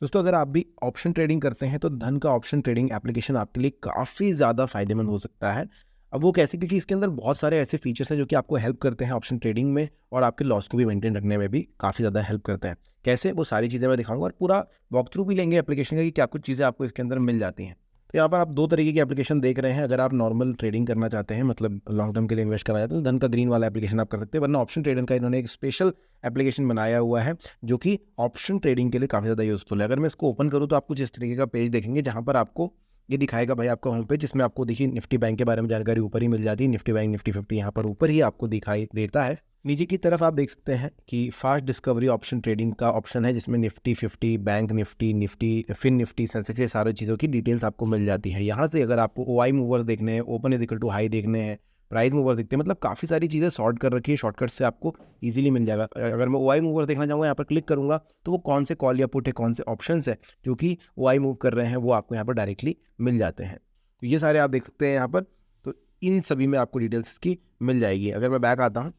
दोस्तों, अगर आप भी ऑप्शन ट्रेडिंग करते हैं तो धन का ऑप्शन ट्रेडिंग एप्लीकेशन आपके लिए काफ़ी ज़्यादा फ़ायदेमंद हो सकता है। अब वो कैसे? क्योंकि इसके अंदर बहुत सारे ऐसे फीचर्स हैं जो कि आपको हेल्प करते हैं ऑप्शन ट्रेडिंग में और आपके लॉस को भी मेंटेन रखने में भी काफ़ी ज़्यादा हेल्प करते हैं। कैसे? वो सारी चीज़ें मैं दिखाऊंगा और पूरा वॉक थ्रू भी लेंगे एप्लीकेशन का कि क्या कुछ चीज़ें आपको इसके अंदर मिल जाती हैं। तो यहाँ पर आप दो तरीके की एप्लीकेशन देख रहे हैं। अगर आप नॉर्मल ट्रेडिंग करना चाहते हैं, मतलब लॉन्ग टर्म के लिए इन्वेस्ट करना चाहते हैं, तो धन का ग्रीन वाला एप्लीकेशन आप कर सकते हैं। वरना ऑप्शन ट्रेडर का इन्होंने एक स्पेशल एप्लीकेशन बनाया हुआ है जो कि ऑप्शन ट्रेडिंग के लिए काफ़ी ज़्यादा यूज़फुल है। अगर मैं इसको ओपन करूँ तो आप कुछ इस तरीके का पेज देखेंगे जहाँ पर आपको ये दिखाएगा भाई आपका होम पेज, जिसमें आपको देखिए निफ्टी बैंक के बारे में जानकारी ऊपर ही मिल जाती है। निफ्टी बैंक, निफ्टी 50 यहाँ पर ऊपर ही आपको दिखाई देता है। नीचे की तरफ आप देख सकते हैं कि फास्ट डिस्कवरी ऑप्शन ट्रेडिंग का ऑप्शन है, जिसमें निफ्टी 50, बैंक निफ्टी, फिन निफ्टी, सेंसेक्स, ये सारी चीज़ों की डिटेल्स आपको मिल जाती है। यहाँ से अगर आपको ओआई मूवर्स देखने हैं, open is equal to high देखने हैं, प्राइस मूवर्स दिखते हैं, मतलब काफ़ी सारी चीज़ें सॉर्ट कर रखी है, शॉर्टकट से आपको इजीली मिल जाएगा। अगर मैं ओआई मूवर्स देखना चाहूँगा, यहाँ पर क्लिक करूँगा तो वो कौन से कॉल या पुट है, कौन से ऑप्शंस है जो कि ओआई मूव कर रहे हैं, वो आपको यहाँ पर डायरेक्टली मिल जाते हैं। तो ये सारे आप देख सकते हैं यहाँ पर। तो इन सभी में आपको डिटेल्स की मिल जाएगी। अगर मैं बैक आता हूँ,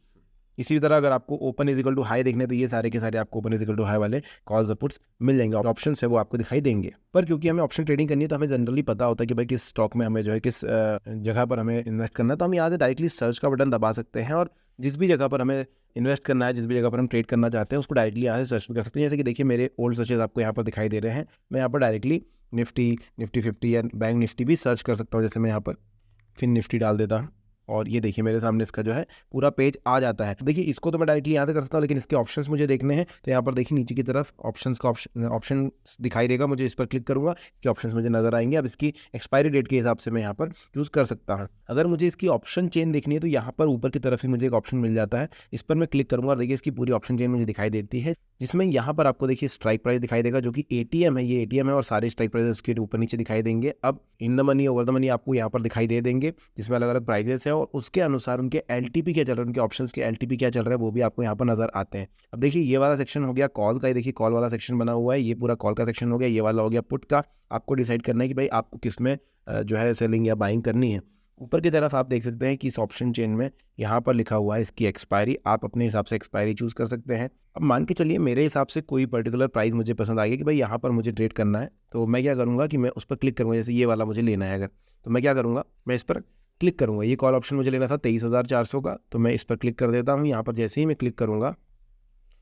इसी तरह अगर आपको open is equal to high देखने, तो ये सारे के सारे आपको open is equal to high वाले कॉल्स और पुट्स मिल जाएंगे। ऑप्शन है वो आपको दिखाई देंगे। पर क्योंकि हमें ऑप्शन ट्रेडिंग करनी है तो हमें जनरली पता होता है कि भाई किस स्टॉक में हमें जो है किस जगह पर हमें इन्वेस्ट करना है। तो हम यहाँ से डायरेक्टली सर्च का बटन दबा सकते हैं और जिस भी जगह पर हमें इन्वेस्ट करना है, जिस भी जगह पर हम ट्रेड करना चाहते हैं, उसको डायरेक्टली यहाँ से सर्च भी कर सकते हैं। जैसे कि देखिए मेरे ओल्ड सर्चेज आपको यहाँ पर दिखाई दे रहे हैं। मैं यहाँ पर डायरेक्टली निफ्टी 50 या बैंक निफ्टी भी सर्च कर सकता हूँ। जैसे मैं यहाँ पर फिन निफ्टी डाल देता हूँ और ये देखिए मेरे सामने इसका जो है पूरा पेज आ जाता है। देखिए इसको तो मैं डायरेक्टली यहाँ से कर सकता हूँ, लेकिन इसके ऑप्शंस मुझे देखने हैं। तो यहाँ पर देखिए नीचे की तरफ ऑप्शंस का ऑप्शन दिखाई देगा, मुझे इस पर क्लिक करूँगा कि ऑप्शंस मुझे नजर आएंगे। अब इसकी एक्सपायरी डेट के हिसाब से मैं यहाँ पर चूज़ कर सकता हूँ। अगर मुझे इसकी ऑप्शन चेन देखनी है तो यहाँ पर ऊपर की तरफ ही मुझे एक ऑप्शन मिल जाता है। इस पर मैं क्लिक करूँगा और देखिए इसकी पूरी ऑप्शन चेन मुझे दिखाई देती है, जिसमें यहाँ पर आपको देखिए स्ट्राइक प्राइस दिखाई देगा जो कि एटीएम है। ये एटीएम है और सारे स्ट्राइक प्राइस उसके ऊपर नीचे दिखाई देंगे। अब in the money, over the money आपको यहाँ पर दिखाई दे देंगे, जिसमें अलग अलग प्राइजेस है और उसके अनुसार उनके एलटीपी क्या चल रहा है, उनके ऑप्शंस के एलटीपी क्या चल रहा है, वो भी आपको यहाँ पर नजर आते हैं। अब देखिए ये वाला सेक्शन हो गया कॉल का, देखिए कॉल वाला सेक्शन बना हुआ है, ये पूरा कॉल का सेक्शन हो गया। ये वाला हो गया पुट का। आपको डिसाइड करना है कि भाई आपको किस में जो है सेलिंग या बाइंग करनी है। ऊपर की तरफ आप देख सकते हैं कि इस ऑप्शन चेन में यहाँ पर लिखा हुआ है इसकी एक्सपायरी। आप अपने हिसाब से एक्सपायरी चूज़ कर सकते हैं। अब मान के चलिए मेरे हिसाब से कोई पर्टिकुलर प्राइस मुझे पसंद आ गया कि भाई यहाँ पर मुझे ट्रेड करना है, तो मैं क्या करूँगा कि मैं उस पर क्लिक करूँगा। जैसे ये वाला मुझे लेना है अगर, तो मैं क्या करूँगा, मैं इस पर क्लिक करूँगा। ये कॉल ऑप्शन मुझे लेना था 23,400 का, तो मैं इस पर क्लिक कर देता हूँ। यहाँ पर जैसे ही मैं क्लिक करूँगा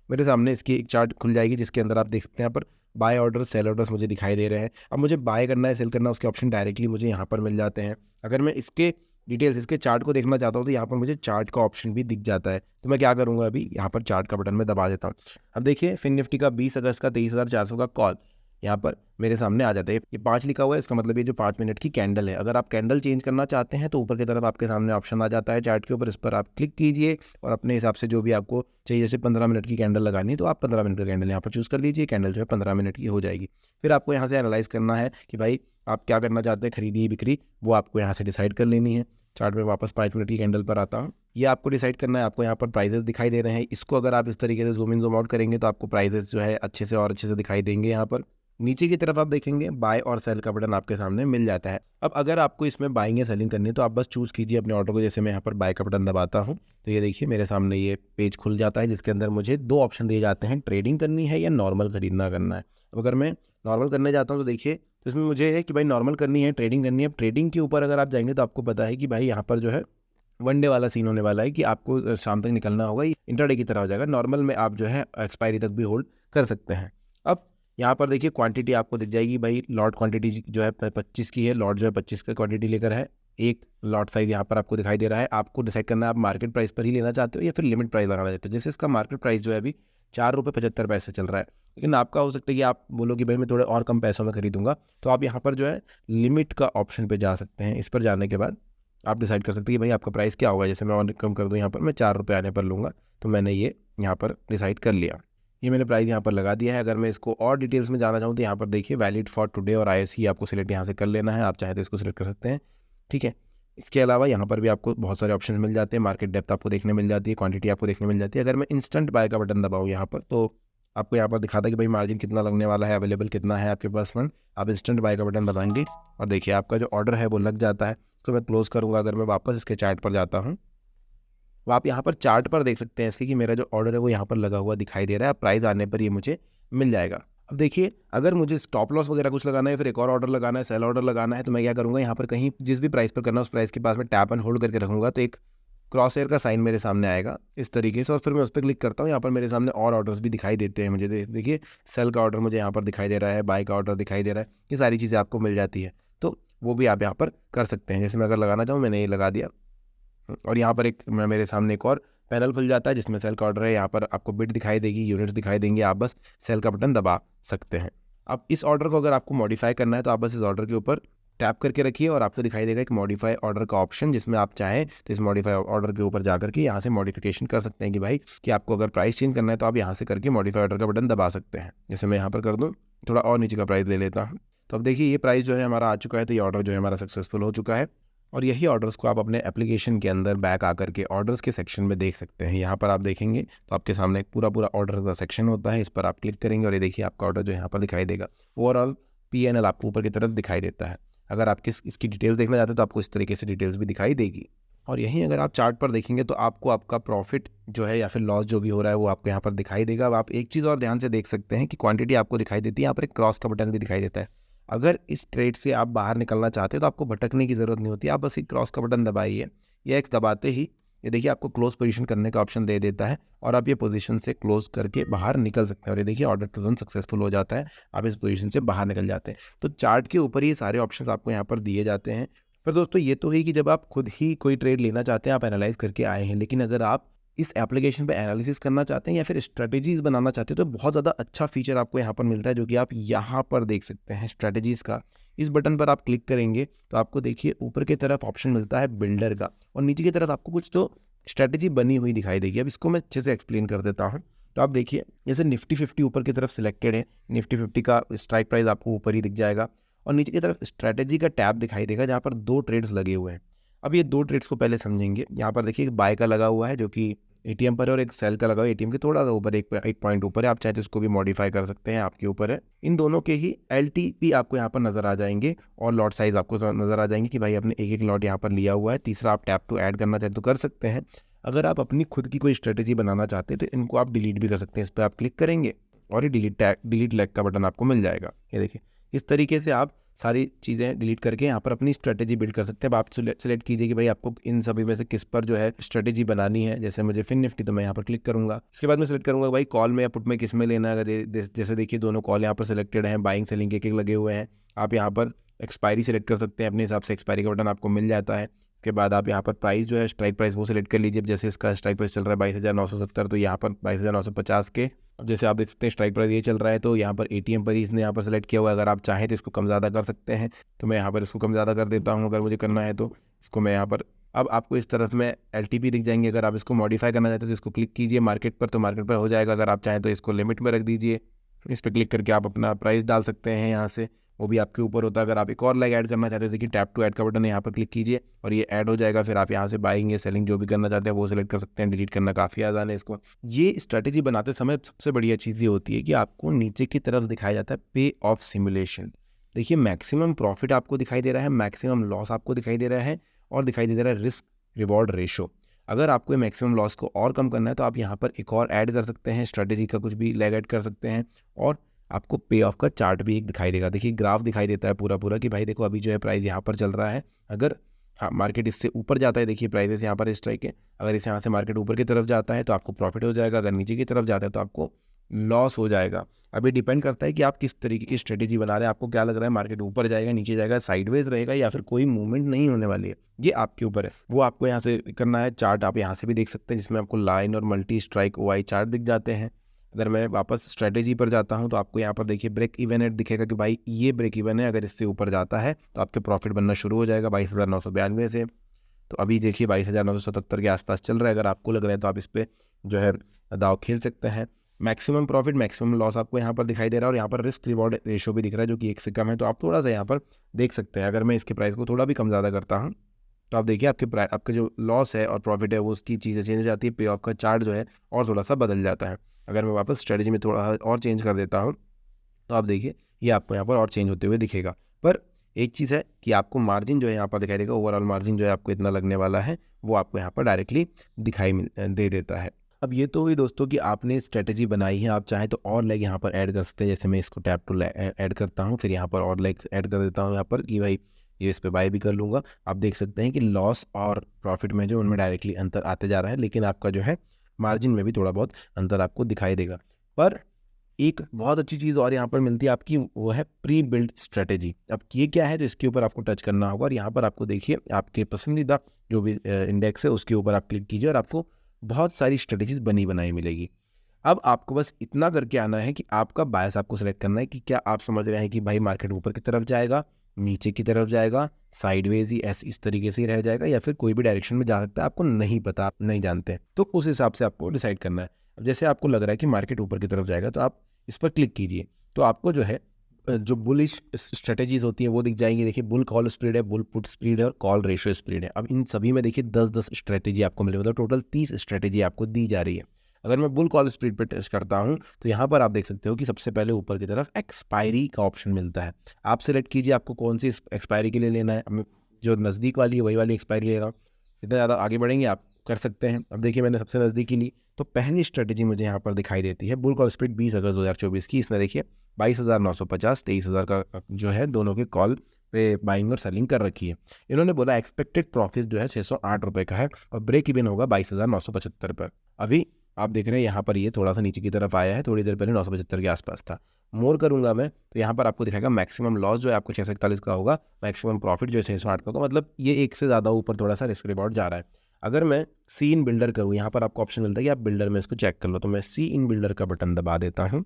मेरे सामने इसकी एक चार्ट खुल जाएगी, जिसके अंदर आप देख सकते हैं यहाँ पर बाय ऑर्डर, सेल ऑर्डर्स मुझे दिखाई दे रहे हैं। अब मुझे बाय करना है, सेल करना है, उसके ऑप्शन डायरेक्टली मुझे यहाँ पर मिल जाते हैं। अगर मैं इसके डिटेल्स, इसके चार्ट को देखना चाहता हूँ तो यहाँ पर मुझे चार्ट का ऑप्शन भी दिख जाता है। तो मैं क्या करूँगा, अभी यहाँ पर चार्ट का बटन में दबा देता हूँ। अब देखिए फिन निफ्टी का 20 अगस्त का 23,400 का कॉल यहाँ पर मेरे सामने आ जाता है। ये 5 लिखा हुआ है, इसका मतलब ये जो 5 मिनट की कैंडल है। अगर आप कैंडल चेंज करना चाहते हैं तो ऊपर की तरफ आपके सामने ऑप्शन आ जाता है चार्ट के ऊपर, इस पर आप क्लिक कीजिए और अपने हिसाब से जो भी आपको चाहिए, जैसे 15 मिनट की कैंडल लगानी है तो आप 15 मिनट का कैंडल यहाँ पर चूज़ कर लीजिए। कैंडल जो है 15 मिनट की हो जाएगी। फिर आपको यहाँ से एनालाइज करना है कि भाई आप क्या करना चाहते हैं, खरीदी बिक्री, वो आपको यहाँ से डिसाइड कर लेनी है। चार्ट में वापस 5 मिनट की कैंडल पर आता हूँ। ये आपको डिसाइड करना है। आपको यहाँ पर प्राइजेस दिखाई दे रहे हैं। इसको अगर आप इस तरीके से जूम इन जूम आउट करेंगे तो आपको प्राइजेस जो है अच्छे से और अच्छे से दिखाई देंगे। यहाँ पर नीचे की तरफ आप देखेंगे बाय और सेल का बटन आपके सामने मिल जाता है। अब अगर आपको इसमें बाइंग या सेलिंग करनी है तो आप बस चूज़ कीजिए अपने ऑर्डर को। जैसे मैं यहाँ पर बाय का बटन दबाता हूँ तो ये देखिए मेरे सामने ये पेज खुल जाता है, जिसके अंदर मुझे दो ऑप्शन दिए जाते हैं, ट्रेडिंग करनी है या नॉर्मल खरीदना करना है। अब अगर मैं नॉर्मल करने जाता हूँ तो देखिए तो इसमें मुझे है कि भाई नॉर्मल करनी है, ट्रेडिंग करनी है। ट्रेडिंग के ऊपर अगर आप जाएंगे तो आपको पता है कि भाई यहाँ पर जो है वन डे वाला सीन होने वाला है कि आपको शाम तक निकलना होगा, ये इंटरडे की तरह हो जाएगा। नॉर्मल में आप जो है एक्सपायरी तक भी होल्ड कर सकते हैं। अब यहाँ पर देखिए क्वांटिटी आपको दिख जाएगी, भाई लॉट क्वांटिटी जो है 25 की है, लॉट जो है 25 का क्वांटिटी लेकर है। एक लॉट साइज यहाँ पर आपको दिखाई दे रहा है। आपको डिसाइड करना है आप मार्केट प्राइस पर ही लेना चाहते हो या फिर लिमिट प्राइस लगाना चाहते हो। जैसे इसका मार्केट प्राइस जो है अभी 4 रुपये 75 पैसे चल रहा है, लेकिन आपका हो सकता है कि आप बोलो कि भाई मैं थोड़े और कम पैसों में खरीदूंगा, तो आप यहाँ पर जो है लिमिट का ऑप्शन पे जा सकते हैं। इस पर जाने के बाद आप डिसाइड कर सकते हैं कि भाई आपका प्राइस क्या होगा। जैसे मैं और कम कर दूँ, यहाँ पर मैं 4 रुपये आने पर लूँगा, तो मैंने ये यहाँ पर डिसाइड कर लिया। ये मैंने प्राइस यहाँ पर लगा दिया है। अगर मैं इसको और डिटेल्स में जाना चाहूँ तो यहाँ पर देखिए वैलिड फॉर टुडे और आईएससी आपको सिलेक्ट यहाँ से कर लेना है। आप चाहे तो इसको सिलेक्ट कर सकते हैं, ठीक है। इसके अलावा यहाँ पर भी आपको बहुत सारे ऑप्शन मिल जाते हैं। मार्केट डेप्थ आपको देखने मिल जाती है, क्वांटिटी आपको देखने मिल जाती है। अगर मैं इंस्टेंट बाय का बटन दबाऊँ यहाँ पर तो आपको यहाँ पर दिखाता है कि भाई मार्जिन कितना लगने वाला है, अवेलेबल कितना है आपके पास फंड। आप इंस्टेंट बाय का बटन दबाएंगे और देखिए आपका जो ऑर्डर है वो लग जाता है। तो मैं क्लोज करूँगा। अगर मैं वापस इसके चार्ट पर जाता हूँ तो आप यहाँ पर चार्ट पर देख सकते हैं इसके कि मेरा जो ऑर्डर है वो यहाँ पर लगा हुआ दिखाई दे रहा है। प्राइस आने पर ये मुझे मिल जाएगा। अब देखिए, अगर मुझे स्टॉप लॉस वगैरह कुछ लगाना है, फिर एक और ऑर्डर लगाना है, सेल ऑर्डर लगाना है, तो मैं क्या करूँगा, यहाँ पर कहीं जिस भी प्राइस पर करना है उस प्राइस के पास में टैप एंड होल्ड करके रखूँगा, तो एक क्रॉस हेयर का साइन मेरे सामने आएगा इस तरीके से, और फिर मैं उस पर क्लिक करता हूँ। यहाँ पर मेरे सामने और ऑर्डर्स भी दिखाई देते हैं मुझे। देखिए, सेल का ऑर्डर मुझे यहाँ पर दिखाई दे रहा है, बाय का ऑर्डर दिखाई दे रहा है, ये सारी चीज़ें आपको मिल जाती है, तो वो भी आप यहाँ पर कर सकते हैं। जैसे मैं अगर लगाना चाहूँ, मैंने ये लगा दिया, और यहाँ पर मेरे सामने एक और पैनल खुल जाता है जिसमें सेल का ऑर्डर है। यहाँ पर आपको बिट दिखाई देगी, यूनिट्स दिखाई देंगे, आप बस सेल का बटन दबा सकते हैं। अब इस ऑर्डर को अगर आपको मॉडिफाई करना है तो आप बस इस ऑर्डर के ऊपर टैप करके रखिए और आपको दिखाई देगा एक मॉडिफाई ऑर्डर का ऑप्शन, जिसमें आप चाहें तो इस मॉडिफाई ऑर्डर के ऊपर जाकर के यहाँ से मॉडिफिकेशन कर सकते हैं कि भाई कि आपको अगर प्राइस चेंज करना है तो आप यहाँ से करके मॉडिफाई ऑर्डर का बटन दबा सकते हैं। जैसे मैं यहाँ पर कर दूँ, थोड़ा और नीचे का प्राइस ले लेता हूँ, तो अब देखिए ये प्राइस जो है हमारा आ चुका है, तो ये ऑर्डर जो है हमारा सक्सेसफुल हो चुका है। और यही ऑर्डर्स को आप अपने एप्लीकेशन के अंदर बैक आकर के ऑर्डर्स के सेक्शन में देख सकते हैं। यहाँ पर आप देखेंगे तो आपके सामने एक पूरा ऑर्डर का सेक्शन होता है, इस पर आप क्लिक करेंगे और ये देखिए आपका ऑर्डर जो यहाँ पर दिखाई देगा। ओवरऑल PNL आपको ऊपर की तरफ दिखाई देता है। अगर आप इसकी डिटेल्स देखना चाहते हो तो आपको इस तरीके से डिटेल्स भी दिखाई देगी। और यहीं अगर आप चार्ट पर देखेंगे तो आपको आपका प्रॉफिट जो है या फिर लॉस जो भी हो रहा है वो आपको यहाँ पर दिखाई देगा। अब आप एक चीज़ और ध्यान से देख सकते हैं कि क्वांटिटी आपको दिखाई देती है, यहाँ पर एक क्रॉस का बटन भी दिखाई देता है। अगर इस ट्रेड से आप बाहर निकलना चाहते हैं तो आपको भटकने की ज़रूरत नहीं होती, आप बस एक क्रॉस का बटन दबाइए, ये एक्स दबाते ही ये देखिए आपको क्लोज पोजीशन करने का ऑप्शन दे देता है और आप ये पोजीशन से क्लोज करके बाहर निकल सकते हैं। और ये देखिए ऑर्डर तुरंत सक्सेसफुल हो जाता है, आप इस पोजीशन से बाहर निकल जाते हैं। तो चार्ट के ऊपर ये सारे ऑप्शंस आपको यहाँ पर दिए जाते हैं। फिर दोस्तों ये तो है कि जब आप खुद ही कोई ट्रेड लेना चाहते हैं, आप एनालाइज करके आए हैं, लेकिन अगर आप इस एप्लीकेशन पे एनालिसिस करना चाहते हैं या फिर स्ट्रेटजीज बनाना चाहते हैं तो बहुत ज़्यादा अच्छा फीचर आपको यहाँ पर मिलता है, जो कि आप यहाँ पर देख सकते हैं स्ट्रेटजीज का। इस बटन पर आप क्लिक करेंगे तो आपको देखिए ऊपर की तरफ ऑप्शन मिलता है बिल्डर का, और नीचे की तरफ आपको कुछ तो स्ट्रेटजी बनी हुई दिखाई देगी। अब इसको मैं अच्छे से एक्सप्लेन कर देता हूँ। तो आप देखिए जैसे निफ्टी 50 ऊपर की तरफ सिलेक्टेड है, निफ्टी 50 का स्ट्राइक प्राइस आपको ऊपर ही दिख जाएगा और नीचे की तरफ स्ट्रेटजी का टैब दिखाई देगा जहाँ पर 2 ट्रेड्स लगे हुए हैं। अब ये 2 ट्रेड्स को पहले समझेंगे। यहाँ पर देखिए एक बाय का लगा हुआ है जो कि ATM पर है, और एक सेल का लगा हुआ है ATM के थोड़ा सा ऊपर, एक पॉइंट ऊपर है। आप चाहे तो इसको भी मॉडिफाई कर सकते हैं, आपके ऊपर है। इन दोनों के ही LTP आपको यहाँ पर नज़र आ जाएंगे और लॉट साइज आपको नज़र आ जाएंगे कि भाई आपने एक लॉट यहाँ पर लिया हुआ है। तीसरा, आप टैप टू ऐड करना चाहते तो कर सकते हैं। अगर आप अपनी खुद की कोई स्ट्रेटेजी बनाना चाहते हैं तो इनको आप डिलीट भी कर सकते हैं। इस पर आप क्लिक करेंगे और ये डिलीट लेग का बटन आपको मिल जाएगा। ये देखिए इस तरीके से आप सारी चीज़ें डिलीट करके यहाँ पर अपनी स्ट्रेटेजी बिल्ड कर सकते हैं। अब आप सेलेक्ट कीजिए कि भाई आपको इन सभी में से किस पर जो है स्ट्रेटेजी बनानी है। जैसे मुझे फिन निफ्टी, तो मैं यहाँ पर क्लिक करूँगा। इसके बाद मैं सेलेक्ट करूँगा भाई कॉल में या पुट में किस में लेना है। अगर जैसे देखिए दोनों कॉल यहाँ पर सिलेक्टेड हैं, बाइंग सेलिंग एक लगे हुए हैं। आप यहाँ पर एक्सपायरी सेलेक्ट कर सकते हैं, अपने हिसाब से एक्सपायरी का बटन आपको मिल जाता है। इसके बाद आप यहाँ पर प्राइस जो है स्ट्राइक प्राइस वो सिलेक्ट कर लीजिए। जैसे इसका स्ट्राइक प्राइस चल रहा है 22,970, तो यहाँ पर 22,950 के, अब जैसे आप देख सकते हैं स्ट्राइक प्राइस ये चल रहा है, तो यहाँ पर ATM पर ही इसने यहाँ पर सेलेक्ट किया हुआ है। अगर आप चाहें तो इसको कम ज़्यादा कर सकते हैं, तो मैं यहाँ पर इसको कम ज़्यादा कर देता हूँ अगर मुझे करना है तो। इसको मैं यहाँ पर, अब आपको इस तरफ में LTP दिख जाएंगे। अगर आप इसको मॉडिफाई करना चाहते हो तो इसको क्लिक कीजिए मार्केट पर, तो मार्केट पर हो जाएगा। अगर आप चाहें तो इसको लिमिट में रख दीजिए, इस पर क्लिक करके आप अपना प्राइस डाल सकते हैं यहाँ से, वो भी आपके ऊपर होता है। अगर आप एक और लेग ऐड करना चाहते हो, देखिए टैप टू ऐड का बटन है, यहाँ पर क्लिक कीजिए और ये ऐड हो जाएगा। फिर आप यहाँ से बाइंग या सेलिंग जो भी करना चाहते हैं वो सिलेक्ट कर सकते हैं। डिलीट करना काफ़ी आसान है इसको। ये स्ट्रैटेजी बनाते समय सबसे बढ़िया चीज़ ये होती है कि आपको नीचे की तरफ दिखाया जाता है पे ऑफ सिमुलेशन। देखिए मैक्सिमम प्रॉफिट आपको दिखाई दे रहा है, मैक्सिमम लॉस आपको दिखाई दे रहा है, और दिखाई दे रहा है रिस्क रिवॉर्ड रेशो। अगर आपको मैक्सिमम लॉस को और कम करना है तो आप यहाँ पर एक और ऐड कर सकते हैं, स्ट्रैटेजी का कुछ भी लेग ऐड कर सकते हैं, और आपको पे ऑफ का चार्ट भी एक दिखाई देगा। देखिए ग्राफ दिखाई देता है पूरा कि भाई देखो अभी जो है प्राइस यहाँ पर चल रहा है। अगर मार्केट इससे ऊपर जाता है, देखिए प्राइसेस यहाँ पर स्ट्राइक है, अगर इस यहाँ से मार्केट ऊपर की तरफ जाता है तो आपको प्रॉफिट हो जाएगा, अगर नीचे की तरफ जाता है तो आपको लॉस हो जाएगा। अभी डिपेंड करता है कि आप किस तरीके की स्ट्रेटेजी बना रहे हैं। आपको क्या लग रहा है, मार्केट ऊपर जाएगा, नीचे जाएगा, साइडवेज रहेगा, या फिर कोई मूवमेंट नहीं होने वाली है, ये आपके ऊपर है। वो आपको यहाँ से करना है। चार्ट आप यहाँ से भी देख सकते हैं जिसमें आपको लाइन और मल्टी स्ट्राइक OI चार्ट दिख जाते हैं। अगर मैं वापस स्ट्रेटेजी पर जाता हूं तो आपको यहाँ पर देखिए ब्रेक इवन एट दिखेगा कि भाई ये ब्रेक इवन है, अगर इससे ऊपर जाता है तो आपके प्रॉफिट बनना शुरू हो जाएगा 22,992 से। तो अभी देखिए 22,977 के आसपास चल रहा है। अगर आपको लग रहा है तो आप इस पर जो है दाव खेल सकते हैं। मैक्सिमम प्रॉफिट मैक्सिमम लॉस आपको यहाँ पर दिखाई दे रहा है, और यहाँ पर रिस्क रिवॉर्ड रेशो भी दिख रहा है जो कि 1 से कम है, तो आप थोड़ा सा यहाँ पर देख सकते हैं। अगर मैं इसके प्राइस को थोड़ा भी कम ज़्यादा करता हूँ तो आप देखिए आपके जो लॉस है और प्रॉफिट है वो उसकी चीज़ें चेंज हो जाती है, पे ऑफ का चार्ट जो है और थोड़ा सा बदल जाता है। अगर मैं वापस स्ट्रेटजी में थोड़ा और चेंज कर देता हूँ तो आप देखिए ये आपको यहाँ पर और चेंज होते हुए दिखेगा। पर एक चीज़ है कि आपको मार्जिन जो है यहाँ पर दिखाई देगा, ओवरऑल मार्जिन जो है आपको इतना लगने वाला है वो आपको यहाँ पर डायरेक्टली दिखाई दे देता है। अब ये तो हुई दोस्तों कि आपने स्ट्रेटजी बनाई है, आप चाहें तो और लेग यहाँ पर ऐड कर सकते हैं। जैसे मैं इसको टैप टू ऐड करता हूँ, फिर यहाँ पर और लेग्स ऐड कर देता हूँ यहाँ पर कि भाई ये इस पे बाय भी कर लूँगा। आप देख सकते हैं कि लॉस और प्रॉफिट में जो उनमें डायरेक्टली अंतर आते जा रहा है, लेकिन आपका जो है मार्जिन में भी थोड़ा बहुत अंतर आपको दिखाई देगा। पर एक बहुत अच्छी चीज़ और यहाँ पर मिलती है आपकी, वो है प्री बिल्ड स्ट्रेटेजी। अब ये क्या है, तो इसके ऊपर आपको टच करना होगा और यहाँ पर आपको देखिए आपके पसंदीदा जो भी इंडेक्स है उसके ऊपर आप क्लिक कीजिए और आपको बहुत सारी स्ट्रेटेजीज बनी बनाई मिलेगी। अब आपको बस इतना करके आना है कि आपका बायस आपको सेलेक्ट करना है कि क्या आप समझ रहे हैं कि भाई मार्केट ऊपर की तरफ जाएगा, नीचे की तरफ जाएगा, साइडवेज ही ऐसे इस तरीके से ही रह जाएगा, या फिर कोई भी डायरेक्शन में जा सकता है, आपको नहीं पता, आप नहीं जानते। तो उस हिसाब से आपको डिसाइड करना है। अब जैसे आपको लग रहा है कि मार्केट ऊपर की तरफ जाएगा तो आप इस पर क्लिक कीजिए, तो आपको जो है जो बुलिश स्ट्रेटेजीज होती हैं वो दिख जाएंगी। देखिए बुल कॉल स्प्रेड है, बुल पुट स्प्रेड है और कॉल रेशियो स्प्रेड है। अब इन सभी में देखिए 10-10 स्ट्रेटेजी आपको मिले, मतलब टोटल 30 स्ट्रेटेजी आपको दी जा रही है। अगर मैं बुल कॉल स्प्रेड पे टेस्ट करता हूं तो यहाँ पर आप देख सकते हो कि सबसे पहले ऊपर की तरफ एक्सपायरी का ऑप्शन मिलता है। आप सिलेक्ट कीजिए आपको कौन सी एक्सपायरी के लिए लेना है। मैं जो नज़दीक वाली है वही वाली एक्सपायरी ले रहा हूँ। इतना ज़्यादा आगे बढ़ेंगे आप कर सकते हैं। अब देखिए मैंने सबसे नज़दीकी ली, तो पहली स्ट्रेटेजी मुझे यहाँ पर दिखाई देती है बुल कॉल स्प्रेड 20 अगस्त 2024 की। इसने देखिए 22,950 23,000 का जो है दोनों के कॉल पे बाइंग और सेलिंग कर रखी है। इन्होंने बोला एक्सपेक्टेड प्रॉफिट जो है 608 रुपये का है और ब्रेक इवन होगा 22,975 पर। अभी आप देख रहे हैं यहाँ पर ये थोड़ा सा नीचे की तरफ आया है, थोड़ी देर पहले 975 के आसपास था। मोर करूंगा मैं तो यहाँ पर आपको दिखाएगा मैक्सिमम लॉस जो है आपको 641 का होगा, मैक्सिमम प्रॉफिट जो है 608 का होगा, मतलब ये एक से ज़्यादा ऊपर थोड़ा सा रिस्क रिवॉर्ड जा रहा है। अगर मैं सी इन बिल्डर करूँ, यहाँ पर आपको ऑप्शन मिलता है कि आप बिल्डर में इसको चेक कर लो, तो मैं सी इन बिल्डर का बटन दबा देता हूँ।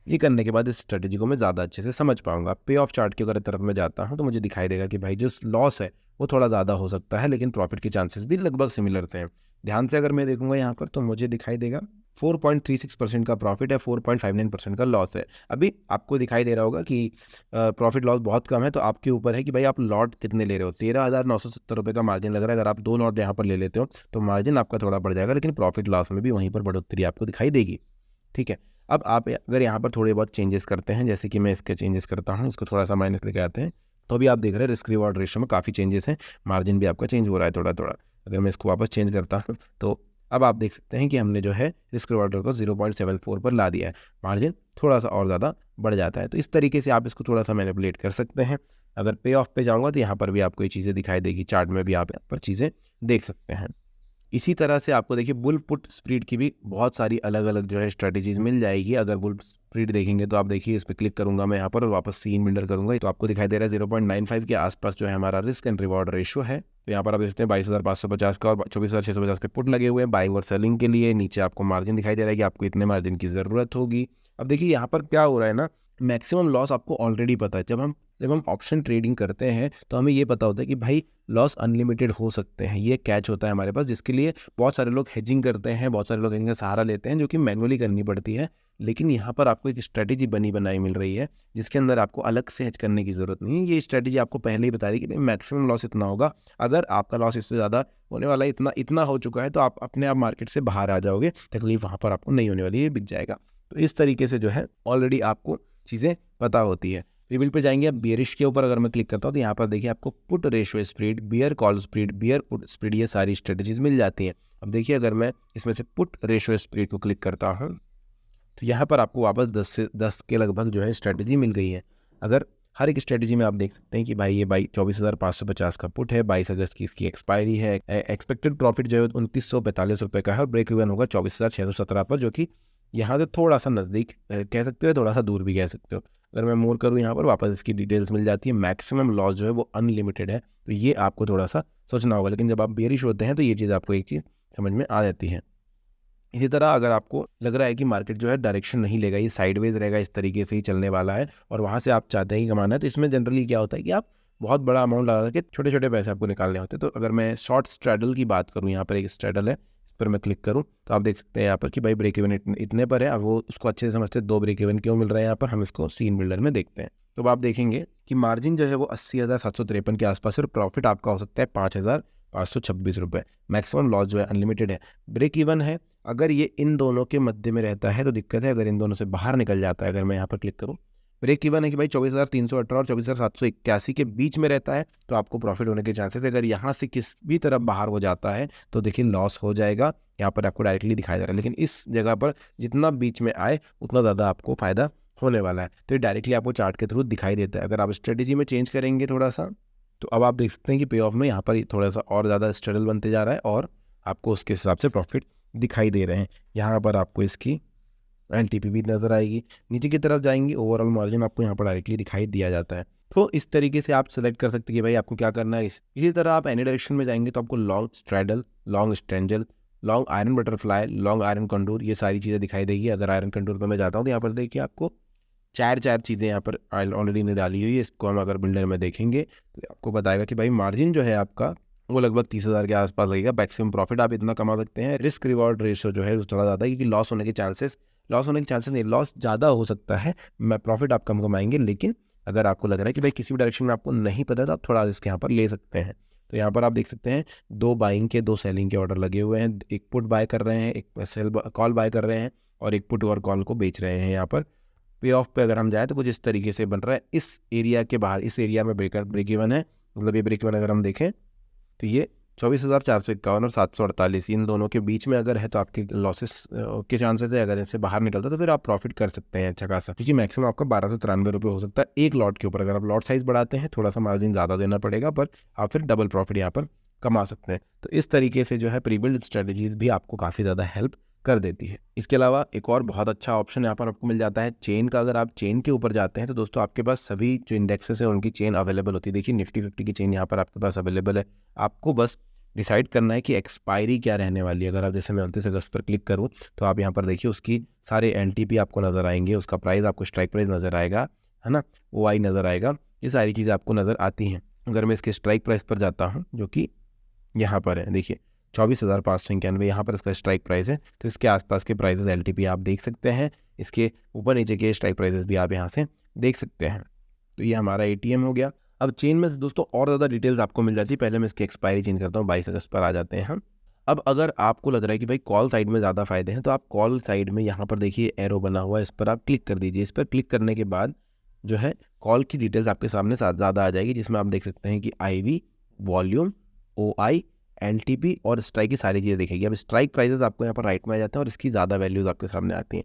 ये करने के बाद इस स्ट्रेटेजी को मैं ज़्यादा अच्छे से समझ पाऊंगा। पे ऑफ चार्ट की अगर तरफ मैं जाता हूँ तो मुझे दिखाई देगा कि भाई जो लॉस है वो थोड़ा ज़्यादा हो सकता है, लेकिन प्रॉफिट के चांसेस भी लगभग सिमिलर थे। ध्यान से अगर मैं देखूंगा यहाँ पर तो मुझे दिखाई देगा 4.36% का प्रॉफिट है, 4.59% का लॉस है। अभी आपको दिखाई दे रहा होगा कि प्रॉफिट लॉस बहुत कम है, तो आपके ऊपर है कि भाई आप लॉट कितने ले रहे हो। 13,970 रुपये का मार्जिन लग रहा है। अगर आप 2 लॉट यहाँ पर ले लेते हो तो मार्जिन आपका थोड़ा बढ़ जाएगा, लेकिन प्रॉफिट लॉस में भी वहीं पर बढ़ोतरी आपको दिखाई देगी। ठीक है, अब आप अगर यहाँ पर थोड़े बहुत चेंजेस करते हैं, जैसे कि मैं इसके चेंजेस करता हूँ, इसको थोड़ा सा माइनस लेके आते हैं, तो अभी आप देख रहे हैं रिस्क रिवॉर्ड रेशियो में काफ़ी चेंजेस हैं, मार्जिन भी आपका चेंज हो रहा है थोड़ा थोड़ा। अगर मैं इसको वापस चेंज करता हूँ तो अब आप देख सकते हैं कि हमने जो है रिस्क रिवॉर्ड को 0.74 पर ला दिया है, मार्जिन थोड़ा सा और ज़्यादा बढ़ जाता है। तो इस तरीके से आप इसको थोड़ा सा मैनिपुलेट कर सकते हैं। अगर पे ऑफ पे जाऊँगा तो यहाँ पर भी आपको ये चीज़ें दिखाई देगी, चार्ट में भी आप यहाँ पर चीज़ें देख सकते हैं। इसी तरह से आपको देखिए बुल पुट स्प्रेड की भी बहुत सारी अलग अलग जो है स्ट्रेटेजीज मिल जाएगी। अगर बुल स्प्रेड देखेंगे तो आप देखिए इस पर क्लिक करूंगा मैं यहाँ पर और वापस सीन बिल्डर करूंगा, तो आपको दिखाई दे रहा है 0.95 के आसपास जो है हमारा रिस्क एंड रिवॉर्ड रेशियो है। तो यहाँ पर आप देखते हैं 22,550 का और 24,650 के पुट लगे हुए हैं बाइंग और सेलिंग के लिए। नीचे आपको मार्जिन दिखाई दे रहा है कि आपको इतने मार्जिन की ज़रूरत होगी। अब देखिए यहाँ पर क्या हो रहा है ना, मैक्सिमम लॉस आपको ऑलरेडी पता है। जब हम ऑप्शन ट्रेडिंग करते हैं तो हमें ये पता होता है कि भाई लॉस अनलिमिटेड हो सकते हैं, ये कैच होता है हमारे पास, जिसके लिए बहुत सारे लोग हेजिंग करते हैं, बहुत सारे लोग इनका सहारा लेते हैं, जो कि मैनुअली करनी पड़ती है। लेकिन यहाँ पर आपको एक स्ट्रेटेजी बनी बनाई मिल रही है जिसके अंदर आपको अलग से हेज करने की ज़रूरत नहीं है। ये स्ट्रेटेजी आपको पहले ही बता रही है कि मैक्सिमम लॉस इतना होगा, अगर आपका लॉस इससे ज़्यादा होने वाला है, इतना हो चुका है, तो आप अपने आप मार्केट से बाहर आ जाओगे, तकलीफ वहाँ पर आपको नहीं होने वाली है, बिक जाएगा। तो इस तरीके से जो है ऑलरेडी आपको चीज़ें पता होती है। रिबिल्ड पे जाएंगे, अब बियरिश के ऊपर अगर मैं क्लिक करता हूँ तो यहाँ पर देखिए आपको put ratio spread, bear call spread, bear put spread, ये सारी स्ट्रेटजीज मिल जाती हैं। अब देखिए अगर मैं इसमें से पुट रेशियो स्प्रेड को क्लिक करता हूँ तो यहाँ पर आपको वापस 10 के लगभग जो है स्ट्रेटजी मिल गई है। अगर हर एक स्ट्रेटजी में आप देख सकते हैं कि भाई ये 24,550 का पुट है, 22 अगस्त की इसकी एक्सपायरी है, एक्सपेक्टेड प्रॉफिट जो है 2945 रुपये का है और ब्रेक इवन होगा 24,617 पर, जो कि यहाँ से थोड़ा सा नज़दीक कह सकते हो, थोड़ा सा दूर भी कह सकते हो। अगर मैं मोर करूँ यहाँ पर वापस इसकी डिटेल्स मिल जाती है। मैक्सिमम लॉस जो है वो अनलिमिटेड है, तो ये आपको थोड़ा सा सोचना होगा, लेकिन जब आप बेरिश होते हैं तो ये चीज़ आपको एक चीज़ समझ में आ जाती है। इसी तरह अगर आपको लग रहा है कि मार्केट जो है डायरेक्शन नहीं लेगा, ये साइडवेज रहेगा, इस तरीके से ही चलने वाला है और वहाँ से आप चाहते हैं कि कमाना है, तो इसमें जनरली क्या होता है कि आप बहुत बड़ा अमाउंट लगा के छोटे छोटे पैसे आपको निकालने होते हैं। तो अगर मैं शॉर्ट स्ट्रैडल की बात करूँ, यहाँ पर एक स्ट्रैडल है, इस पर मैं क्लिक करूँ तो आप देख सकते हैं यहाँ पर कि भाई ब्रेक इवन इतने पर है। अब वो उसको अच्छे से समझते हैं 2 ब्रेक इवन क्यों मिल रहा है यहाँ पर, हम इसको सीन बिल्डर में देखते हैं। तो आप देखेंगे कि मार्जिन जो है वो 80,753 के आसपास है और प्रॉफिट आपका हो सकता है 5,526 रुपये। मैक्सिमम लॉस जो है अनलिमिटेड है, ब्रेक इवन है। अगर ये इन दोनों के मध्य में रहता है तो दिक्कत है, अगर इन दोनों से बाहर निकल जाता है, अगर मैं यहाँ पर क्लिक करूँ, ब्रेक इवन है कि भाई 24,318 और 24,781 के बीच में रहता है तो आपको प्रॉफिट होने के चांसेस है। अगर यहाँ से किस भी तरफ बाहर हो जाता है तो देखिए लॉस हो जाएगा। यहाँ पर आपको डायरेक्टली दिखाया जा रहा है, लेकिन इस जगह पर जितना बीच में आए उतना ज़्यादा आपको फ़ायदा होने वाला है। तो ये डायरेक्टली आपको चार्ट के थ्रू दिखाई देता है। अगर आप स्ट्रेटेजी में चेंज करेंगे थोड़ा सा, तो अब आप देख सकते हैं कि पे ऑफ में यहाँ पर थोड़ा सा और ज़्यादा स्टेबल बनते जा रहा है और आपको उसके हिसाब से प्रॉफिट दिखाई दे रहे हैं। यहाँ पर आपको इसकी एलटीपी भी नज़र आएगी। नीचे की तरफ जाएंगी, ओवरऑल मार्जिन आपको यहाँ पर डायरेक्टली दिखाई दिया जाता है। तो इस तरीके से आप सेलेक्ट कर सकते हैं कि भाई आपको क्या करना है। इसी तरह आप एनी डायरेक्शन में जाएंगे तो आपको long straddle, long strangle, long iron butterfly, long iron condor, ये सारी चीज़ें दिखाई देगी। अगर आयरन कंटूर पर मैं जाता हूँ तो यहाँ पर देखिए आपको चार चीज़ें यहाँ पर ऑलरेडी ने डाली हुई है। इसको हम अगर बिल्डर में देखेंगे तो आपको बताएगा कि भाई मार्जिन जो है आपका वो लगभग 30,000 के आसपास लगेगा। मैक्सिमम प्रॉफिट आप इतना कमा सकते हैं। रिस्क रिवॉर्ड रेशियो जो है वो थोड़ा ज़्यादा है, क्योंकि लॉस होने के चांसेस नहीं, लॉस ज़्यादा हो सकता है, प्रॉफिट आप कम कमाएंगे। लेकिन अगर आपको लग रहा है कि भाई किसी भी डायरेक्शन में आपको नहीं पता तो आप थोड़ा रिस्क यहाँ पर ले सकते हैं। तो यहाँ पर आप देख सकते हैं 2 बाइंग के 2 सेलिंग के ऑर्डर लगे हुए हैं। एक पुट बाय कर रहे हैं, एक सेल कॉल बाय कर रहे हैं और एक पुट और कॉल को बेच रहे हैं। यहाँ पर पे ऑफ पे अगर हम जाए तो कुछ इस तरीके से बन रहा है। इस एरिया के बाहर, इस एरिया में ब्रेक इवन है, मतलब ये ब्रेक इवन अगर हम देखें तो ये 24,451 और 748, इन दोनों के बीच में अगर है तो आपके लॉसेस के चांसेस है। अगर इससे बाहर निकलता तो फिर आप प्रॉफिट कर सकते हैं अच्छा खासा, क्योंकि मैक्सिमम आपका 1293 रुपये हो सकता है एक लॉट के ऊपर। अगर आप लॉट साइज बढ़ाते हैं थोड़ा सा मार्जिन ज़्यादा देना पड़ेगा, पर आप फिर डबल प्रॉफिट यहाँ पर कमा सकते हैं। तो इस तरीके से जो है प्रीबिल्ड स्ट्रेटजीज भी आपको काफ़ी ज़्यादा हेल्प कर देती है। इसके अलावा एक और बहुत अच्छा ऑप्शन यहाँ पर आपको मिल जाता है चेन का। अगर आप चेन के ऊपर जाते हैं तो दोस्तों आपके पास सभी जो इंडेक्सेस हैं उनकी चेन अवेलेबल होती है। देखिए निफ्टी 50 की चेन यहाँ पर आपके पास अवेलेबल है। आपको बस डिसाइड करना है कि एक्सपायरी क्या रहने वाली है। अगर आप जैसे मैं 29 अगस्त पर क्लिक करूँ तो आप यहाँ पर देखिए उसकी सारे एलटीपी आपको नज़र आएंगे, उसका प्राइस आपको स्ट्राइक प्राइस नज़र आएगा, है ना, ओआई नज़र आएगा, ये सारी चीज़ें आपको नज़र आती हैं। अगर मैं इसके स्ट्राइक प्राइस पर जाता हूँ जो कि यहाँ पर है, देखिए 24,591 यहाँ पर इसका स्ट्राइक प्राइस है। तो इसके आसपास के प्राइसेस एलटीपी आप देख सकते हैं। इसके ऊपर नीचे के स्ट्राइक प्राइसेस भी आप यहाँ से देख सकते हैं। तो ये हमारा एटीएम हो गया। अब चेन में से दोस्तों और ज़्यादा डिटेल्स आपको मिल जाती है। पहले मैं इसकी एक्सपायरी चेंज करता हूँ, 22 अगस्त पर आ जाते हैं हम। अब अगर आपको लग रहा है कि भाई कॉल साइड में ज़्यादा फायदे हैं तो आप कॉल साइड में यहाँ पर देखिए एरो बना हुआ है, इस पर आप क्लिक कर दीजिए। इस पर क्लिक करने के बाद जो है कॉल की डिटेल्स आपके सामने ज़्यादा आ जाएगी, जिसमें आप देख सकते हैं कि IV, वॉल्यूम, OI, LTP और स्ट्राइक की सारी चीज़ें दिखेगी। अब स्ट्राइक प्राइसेस आपको यहाँ पर राइट में आ जाते हैं और इसकी ज़्यादा वैल्यूज़ आपके सामने आती हैं।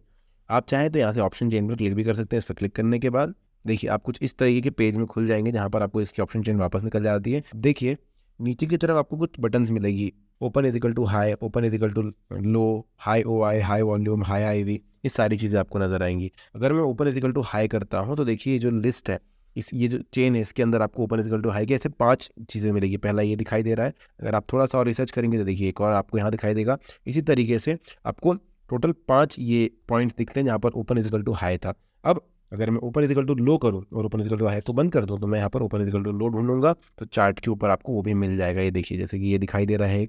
आप चाहें तो यहाँ से ऑप्शन चेन पर क्लिक भी कर सकते हैं। इस पर क्लिक करने के बाद देखिए आप कुछ इस तरीके के पेज में खुल जाएंगे, जहाँ पर आपको इसकी ऑप्शन चेन वापस निकल जाती है। देखिए नीचे की तरफ आपको कुछ बटन्स मिलेगी, open is equal to high, open is equal to low, high OI, high volume, high IV, ये सारी चीज़ें आपको नजर आएंगी। अगर मैं open is equal to high करता हूँ तो देखिए जो लिस्ट है, ये जो चेन है इसके अंदर आपको open is equal to high के ऐसे 5 चीज़ें मिलेगी। पहला ये दिखाई दे रहा है। अगर आप थोड़ा सा और रिसर्च करेंगे तो देखिए एक और आपको यहाँ दिखाई देगा। इसी तरीके से आपको टोटल 5 ये पॉइंट्स दिखते हैं जहाँ पर open is equal to high था। अब अगर मैं open is equal to low करूँ और open is equal to high को बंद कर दूँ तो मैं यहाँ पर open is equal to low ढूंढूंगा तो चार्ट के ऊपर आपको वो भी मिल जाएगा। ये देखिए जैसे कि ये दिखाई दे रहा है,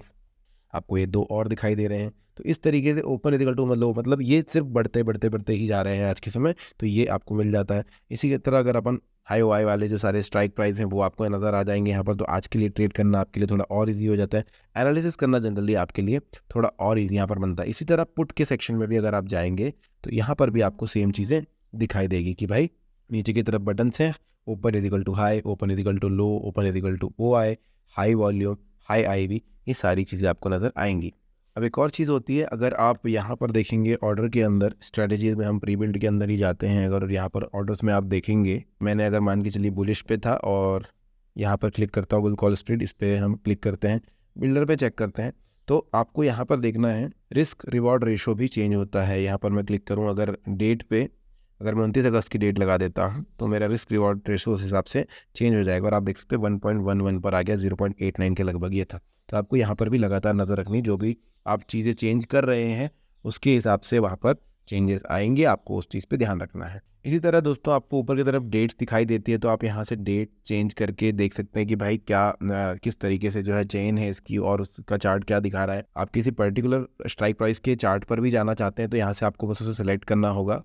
आपको ये 2 और दिखाई दे रहे हैं। तो इस तरीके से ओपन इज इक्वल टू मतलब ये सिर्फ बढ़ते ही जा रहे हैं आज के समय, तो ये आपको मिल जाता है। इसी की तरह अगर अपन हाई OI वाले जो सारे स्ट्राइक प्राइस हैं वो आपको नज़र आ जाएंगे यहाँ पर। तो आज के लिए ट्रेड करना आपके लिए थोड़ा और ईजी हो जाता है, एनालिसिस करना जनरली आपके लिए थोड़ा और ईजी यहाँ पर बनता है। इसी तरह पुट के सेक्शन में भी अगर आप जाएंगे तो यहाँ पर भी आपको सेम चीज़ें दिखाई देगी कि भाई नीचे की तरफ बटन्स हैं, open is equal to high, open is equal to low, open is equal to OI, high volume, high IV, ये सारी चीज़ें आपको नज़र आएंगी। अब एक और चीज़ होती है, अगर आप यहाँ पर देखेंगे ऑर्डर के अंदर, स्ट्रेटजीज में हम प्री बिल्ड के अंदर ही जाते हैं। अगर यहाँ पर ऑर्डर्स में आप देखेंगे, मैंने अगर मान के चलिए बुलिश पे था और यहाँ पर क्लिक करता हूँ बुल कॉल स्प्रेड, इस पर हम क्लिक करते हैं, बिल्डर पे चेक करते हैं तो आपको यहाँ पर देखना है रिस्क रिवॉर्ड रेशो भी चेंज होता है। यहाँ पर मैं क्लिक करूँ अगर डेट पे, अगर मैं 29 अगस्त की डेट लगा देता हूँ तो मेरा रिस्क रिवॉर्ड रेशो उस हिसाब से चेंज हो जाएगा। और आप देख सकते हैं 1.11 पर आ गया, 0.89 के लगभग ये था। तो आपको यहाँ पर भी लगातार नज़र रखनी, जो भी आप चीज़ें चेंज कर रहे हैं उसके हिसाब से वहाँ पर चेंजेस आएंगे, आपको उस चीज़ पे ध्यान रखना है। इसी तरह दोस्तों आपको ऊपर की तरफ डेट्स दिखाई देती है, तो आप यहाँ से डेट चेंज करके देख सकते हैं कि भाई क्या किस तरीके से जो है चेन है इसकी और उसका चार्ट क्या दिखा रहा है। आप किसी पर्टिकुलर स्ट्राइक प्राइस के चार्ट पर भी जाना चाहते हैं तो यहाँ से आपको बस उसे सेलेक्ट करना होगा।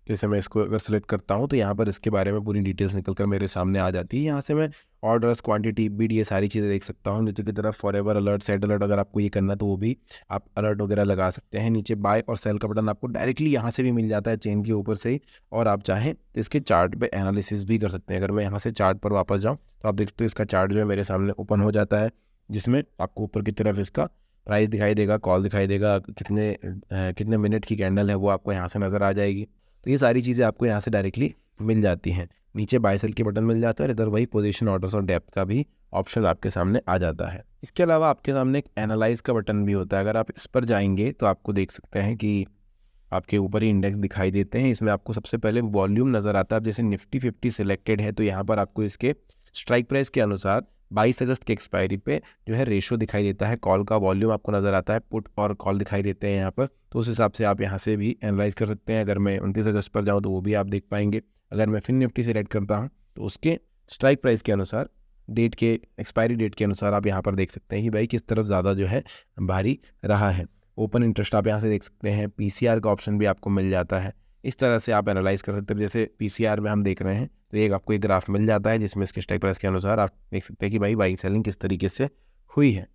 जैसे मैं इसको अगर सेलेक्ट करता हूँ तो यहाँ पर इसके बारे में पूरी डिटेल्स निकलकर मेरे सामने आ जाती है। यहाँ से मैं ऑर्डर्स, क्वांटिटी, बिड, ये सारी चीज़ें देख सकता हूँ। नीचे की तरफ फॉरएवर अलर्ट, सेट अलर्ट, अगर आपको ये करना तो वो भी आप अलर्ट वगैरह लगा सकते हैं। नीचे बाय और सेल का बटन आपको डायरेक्टली यहाँ से भी मिल जाता है चेन के ऊपर से ही, और आप चाहें तो इसके चार्ट पे एनालिसिस भी कर सकते हैं। अगर मैं यहाँ से चार्ट पर वापस जाऊँ तो आप देखते हो इसका चार्ट जो है मेरे सामने ओपन हो जाता है, जिसमें आपको ऊपर की तरफ इसका प्राइस दिखाई देगा, कॉल दिखाई देगा, कितने मिनट की कैंडल है वो आपको यहाँ से नज़र आ जाएगी। तो ये सारी चीज़ें आपको यहाँ से डायरेक्टली मिल जाती हैं। नीचे बाय सेल के बटन मिल जाता है और इधर वही पोजीशन, ऑर्डर्स और डेप्थ का भी ऑप्शन आपके सामने आ जाता है। इसके अलावा आपके सामने एक एनालाइज का बटन भी होता है। अगर आप इस पर जाएंगे तो आपको देख सकते हैं कि आपके ऊपर ही इंडेक्स दिखाई देते हैं। इसमें आपको सबसे पहले वॉल्यूम नज़र आता है। जैसे निफ्टी 50 सिलेक्टेड है तो यहाँ पर आपको इसके स्ट्राइक प्राइस के अनुसार 22 अगस्त के एक्सपायरी पे जो है रेशो दिखाई देता है। कॉल का वॉल्यूम आपको नज़र आता है, पुट और कॉल दिखाई देते हैं यहाँ पर। तो उस हिसाब से आप यहाँ से भी एनालाइज कर सकते हैं। अगर मैं 29 अगस्त पर जाऊँ तो वो भी आप देख पाएंगे। अगर मैं फिर निफ्टी सिलेक्ट करता हूँ तो उसके स्ट्राइक प्राइस के अनुसार, डेट के एक्सपायरी डेट के अनुसार आप यहाँ पर देख सकते हैं कि भाई किस तरफ ज़्यादा जो है भारी रहा है। ओपन इंटरेस्ट आप यहाँ से देख सकते हैं। पीसीआर का ऑप्शन भी आपको मिल जाता है। इस तरह से आप एनालाइज कर सकते हैं। जैसे पीसीआर में हम देख रहे हैं तो एक आपको एक ग्राफ मिल जाता है जिसमें इसके स्ट्राइक प्राइस के अनुसार आप देख सकते हैं कि भाई बाइंग सेलिंग किस तरीके से हुई है।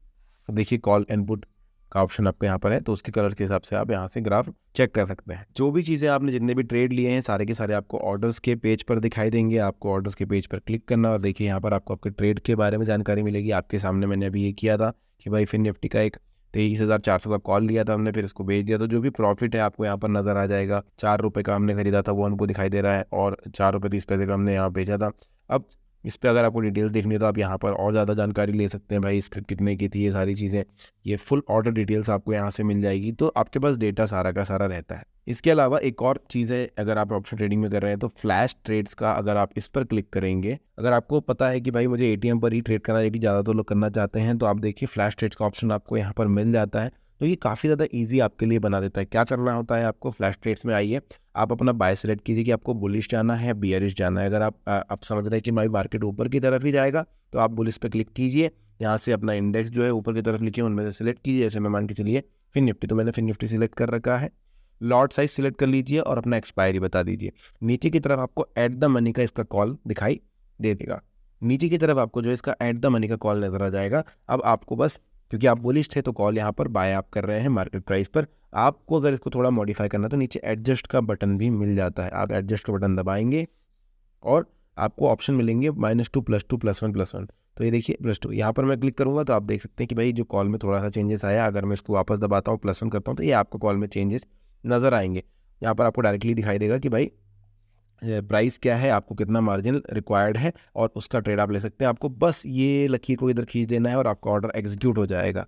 तो देखिए कॉल एंड पुट का ऑप्शन आपके यहाँ पर है तो उसके कलर के हिसाब से आप यहाँ से ग्राफ चेक कर सकते हैं। जो भी चीज़ें आपने जितने भी ट्रेड लिए हैं सारे के सारे आपको ऑर्डर्स के पेज पर दिखाई देंगे। आपको ऑर्डर्स के पेज पर क्लिक करना और देखिए यहाँ पर आपको आपके ट्रेड के बारे में जानकारी मिलेगी। आपके सामने मैंने अभी ये किया था कि भाई फिर निफ्टी का एक 23,400 का कॉल लिया था हमने, फिर इसको बेच दिया। तो जो भी प्रॉफिट है आपको यहाँ पर नज़र आ जाएगा। 4 रुपये का हमने खरीदा था वो हमको दिखाई दे रहा है और 4 रुपये 30 पैसे का हमने यहाँ बेचा था। अब इस पर अगर आपको डिटेल्स देखनी है तो आप यहाँ पर और ज़्यादा जानकारी ले सकते हैं। भाई स्क्रिप्ट कितने की थी, ये सारी चीज़ें, ये फुल ऑर्डर डिटेल्स आपको यहाँ से मिल जाएगी। तो आपके पास डेटा सारा का सारा रहता है। इसके अलावा एक और चीज़ है, अगर आप ऑप्शन ट्रेडिंग में कर रहे हैं तो फ्लैश ट्रेड्स का अगर आप इस पर क्लिक करेंगे, अगर आपको पता है कि भाई मुझे एटीएम पर ही ट्रेड करना है, ज़्यादा तो लोग करना चाहते हैं, तो आप देखिए फ्लैश ट्रेड्स का ऑप्शन आपको यहाँ पर मिल जाता है। तो ये काफ़ी ज़्यादा ईजी आपके लिए बना देता है। क्या करना होता है आपको, फ्लैश ट्रेड्स में आइए, आप अपना बाय सेलेक्ट कीजिए कि आपको बुलिश जाना है, बियरिश जाना है। अगर आप समझ रहे हैं कि भाई मार्केट ऊपर की तरफ ही जाएगा तो आप बुलिश पे क्लिक कीजिए। यहाँ से अपना इंडेक्स जो है ऊपर की तरफ लिखिए, उनमें से सिलेक्ट कीजिए। जैसे मैं मान के चलिए फिर निफ्टी, तो मैंने फिर निफ्टी सिलेक्ट कर रखा है। लॉट साइज सिलेक्ट कर लीजिए और अपना एक्सपायरी बता दीजिए। नीचे की तरफ आपको एट द मनी का इसका कॉल दिखाई दे देगा। नीचे की तरफ आपको जो है इसका एट द मनी का कॉल नजर आ जाएगा। अब आपको बस, क्योंकि आप बुलिश थे तो कॉल यहाँ पर बाय आप कर रहे हैं मार्केट प्राइस पर, आपको अगर इसको थोड़ा मॉडिफाई करना है तो नीचे एडजस्ट का बटन भी मिल जाता है। आप एडजस्ट का बटन दबाएंगे और आपको ऑप्शन मिलेंगे -2 +2 +1 +1। तो ये देखिए +2, यहाँ पर मैं क्लिक करूँगा तो आप देख सकते हैं कि भाई जो कॉल में थोड़ा सा चेंजेस आया। अगर मैं इसको वापस दबाता हूँ +1 करता हूँ तो ये आपको कॉल में चेंजेस नज़र आएंगे। यहाँ पर आपको डायरेक्टली दिखाई देगा कि भाई प्राइस क्या है, आपको कितना मार्जिन रिक्वायर्ड है और उसका ट्रेड आप ले सकते हैं। आपको बस ये लकीर को इधर खींच देना है और आपका ऑर्डर एग्जीक्यूट हो जाएगा।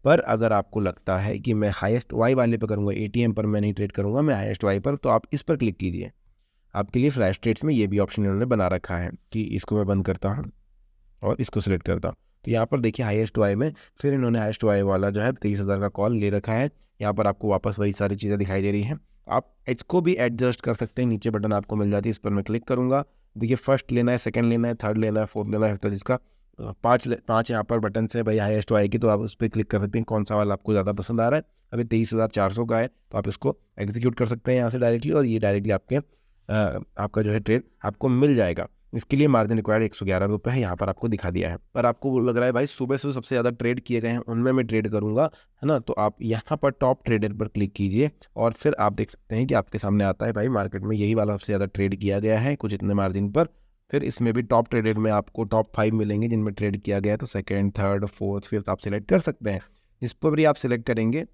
पर अगर आपको लगता है कि मैं हाईएस्ट वाई वाले पर करूँगा, एटीएम पर मैं नहीं ट्रेड करूँगा, मैं हाईएस्ट वाई पर, तो आप इस पर क्लिक कीजिए। आपके लिए फ्लैश ट्रेड्स में ये भी ऑप्शन इन्होंने बना रखा है कि इसको मैं बंद करता हूँ और इसको सिलेक्ट करता हूँ। तो यहाँ पर देखिए हाईएस्ट वाई में फिर इन्होंने हाईएस्ट वाई वाला जो है 23,000 का कॉल ले रखा है। यहाँ पर आपको वापस वही सारी चीज़ें दिखाई दे रही हैं। आप इसको भी एडजस्ट कर सकते हैं। नीचे बटन आपको मिल जाती है, इस पर मैं क्लिक करूँगा। देखिए फर्स्ट लेना है, सेकंड लेना है, थर्ड लेना है, फोर्थ लेना है, फिफ्थ, जिसका पाँच यहाँ पर बटन से भाई हाईएस्ट वाई की, तो आप उस पर क्लिक कर सकते हैं कौन सा वाला आपको ज़्यादा पसंद आ रहा है। अभी 23,400 का है तो आप इसको एग्जीक्यूट कर सकते हैं यहाँ से डायरेक्टली और ये डायरेक्टली आपका जो है ट्रेड आपको मिल जाएगा। इसके लिए मार्जिन रिक्वायर्ड 111 रुपये है, यहाँ पर आपको दिखा दिया है। पर आपको वो लग रहा है भाई सुबह से सबसे ज़्यादा ट्रेड किए गए हैं उनमें मैं ट्रेड करूँगा, है ना, तो आप यहाँ पर टॉप ट्रेडर पर क्लिक कीजिए और फिर आप देख सकते हैं कि आपके सामने आता है भाई मार्केट में यही वाला सबसे ज़्यादा ट्रेड किया गया है कुछ इतने मार्जिन पर। फिर इसमें भी टॉप ट्रेडेड में आपको टॉप 5 मिलेंगे जिनमें ट्रेड किया गया है। तो सेकेंड, थर्ड, फोर्थ, फिफ्थ आप सिलेक्ट कर सकते हैं। जिस पर भी आप सिलेक्ट करेंगे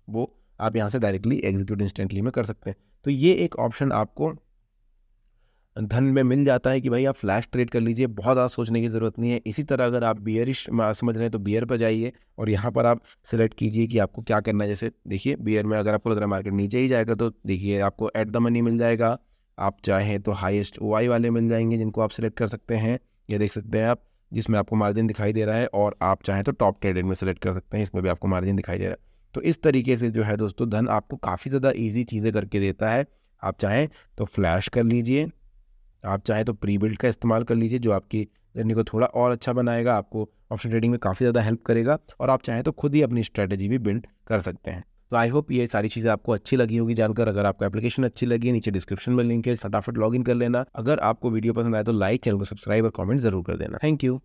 वो आप यहाँ से डायरेक्टली एग्जीक्यूट इंस्टेंटली में कर सकते हैं। तो ये एक ऑप्शन आपको धन में मिल जाता है कि भाई आप फ्लैश ट्रेड कर लीजिए, बहुत ज़्यादा सोचने की ज़रूरत नहीं है। इसी तरह अगर आप बियरिश समझ रहे हैं तो बियर पर जाइए और यहाँ पर आप सिलेक्ट कीजिए कि आपको क्या करना है। जैसे देखिए बियर में अगर आपको लग रहा है मार्केट नीचे ही जाएगा तो देखिए आपको एट द मनी मिल जाएगा। आप चाहें तो हाईएस्ट ओआई वाले मिल जाएंगे जिनको आप सिलेक्ट कर सकते हैं, ये देख सकते हैं आप, जिसमें आपको मार्जिन दिखाई दे रहा है। और आप चाहें तो टॉप ट्रेडेड में सिलेक्ट कर सकते हैं, इसमें भी आपको मार्जिन दिखाई दे रहा है। तो इस तरीके से जो है दोस्तों धन आपको काफ़ी ज़्यादा ईजी चीज़ें करके देता है। आप चाहें तो फ्लैश कर लीजिए, आप चाहें तो प्री बिल्ड का इस्तेमाल कर लीजिए जो आपकी जर्नी को थोड़ा और अच्छा बनाएगा, आपको ऑप्शन ट्रेडिंग में काफ़ी ज़्यादा हेल्प करेगा। और आप चाहें तो खुद ही अपनी स्ट्रेटजी भी बिल्ड कर सकते हैं। तो आई होप ये सारी चीज़ें आपको अच्छी लगी होगी जानकर। अगर आपको एप्लीकेशन अच्छी लगी, नीचे डिस्क्रिप्शन में लिंक है, फटाफट लॉगिन कर लेना। अगर आपको वीडियो पसंद आए तो लाइक, चैनल को सब्सक्राइब और कमेंट जरूर कर देना। Thank you.